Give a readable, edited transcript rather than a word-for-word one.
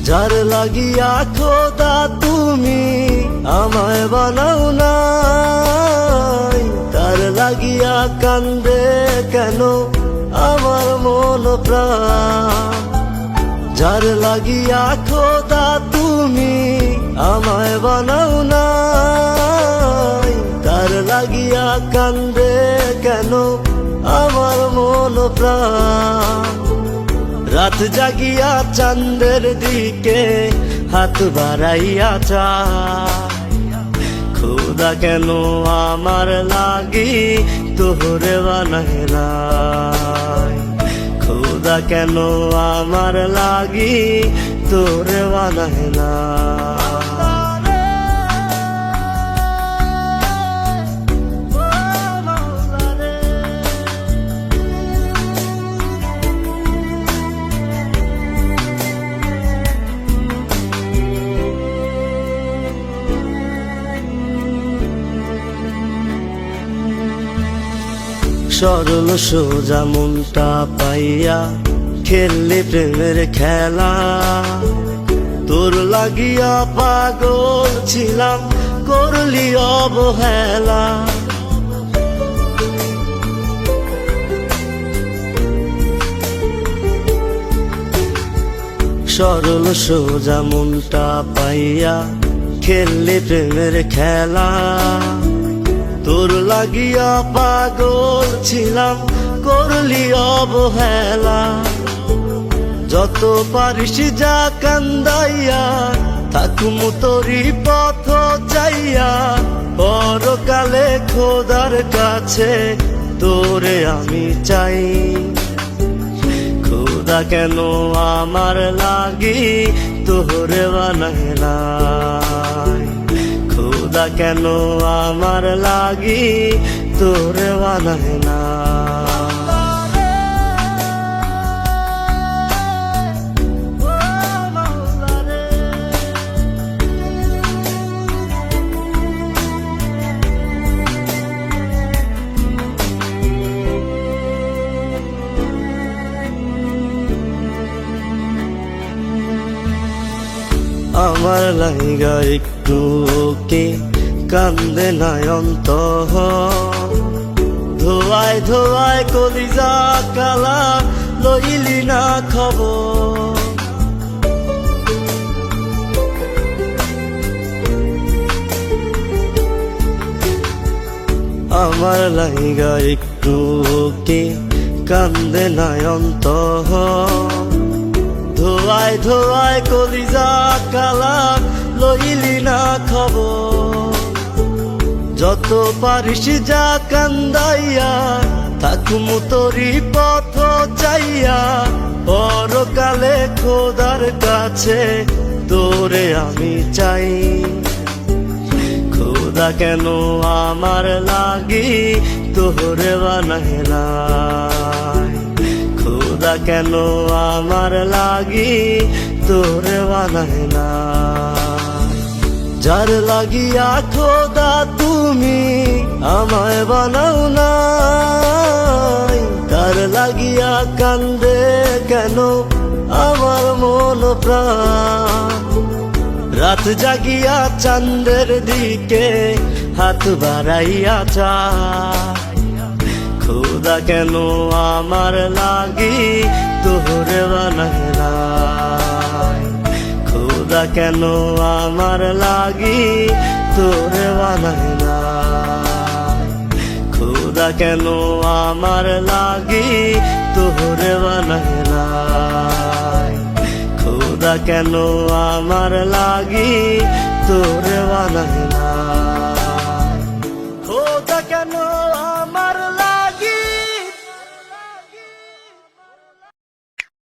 যার লাগিয়া খোদা তুমি আমায় বানাও নাই, তার লাগিয়া কান্দে কেন আমার মন প্রাণ। যার লাগিয়া খোদা তুমি আমায় বানাও নাই, তার লাগিয়া কান্দে কেন আমার মন প্রাণ। রাত জাগিয়া চাঁদের দিকে হাত বাড়াইয়া চায়, খোদা কেন আমার লাগি তোরে বানায় নাই, খোদা কেন আমার লাগি তোরে বানায় নাই। সরল সোজা মনটা পাইয়া খেললে প্রেমের খেলা, তোর লাগিয়া পাগল ছিলাম করলি অবহেলা। সরল সোজা মনটা পাইয়া খেললে প্রেমের খেলা, তোর লাগিয়া পাগল ছিলাম করলি অবহেলা। যত পারিস যা কান্দাইয়া থাকুম তোরি পথ চাইয়া, পরকালে খোদার কাছে তোরে আমি চাই। খোদা কেন আমার লাগি তোরে বানায় নাই, খোদা কেন আমার লাগি তোরে বানায় না। আমার লাইগা একটু কে কান্দে নয়ন্ত, ধোয়ায় ধোয়ায় কলিজা কালা লইলি না খবর। আমার লাইগা একটু কে কান্দে নয়ন্ত, ধোয়ায় ধোয়ায় কলিজা কালা লইলি না খবর। যত পারিস যা কান্দাইয়া থাকুম তোরি পথ চাইয়া, পরকালে খোদার কাছে তোরে আমি চাই। খোদা কেন আমার লাগি তোরে বানায় নাই, খোদা কেন আমার লাগি তোরে বানায় নাই। যার লাগিয়া খোদা তুমি আমায় বানাও নাই, তার লাগিয়া কান্দে কেন আমার মন প্রাণ। রাত জাগিয়া চাঁদের দিকে হাত বাড়াইয়া চায়, খোদা কেন আমার লাগি তোরে বানায় নাই, খোদা কেন আমার লাগি তোরে বানায় নাই, খোদা কেন আমার লাগি তোরে বানায় নাই, খোদা কেন আমার লাগি তোরে বানায়।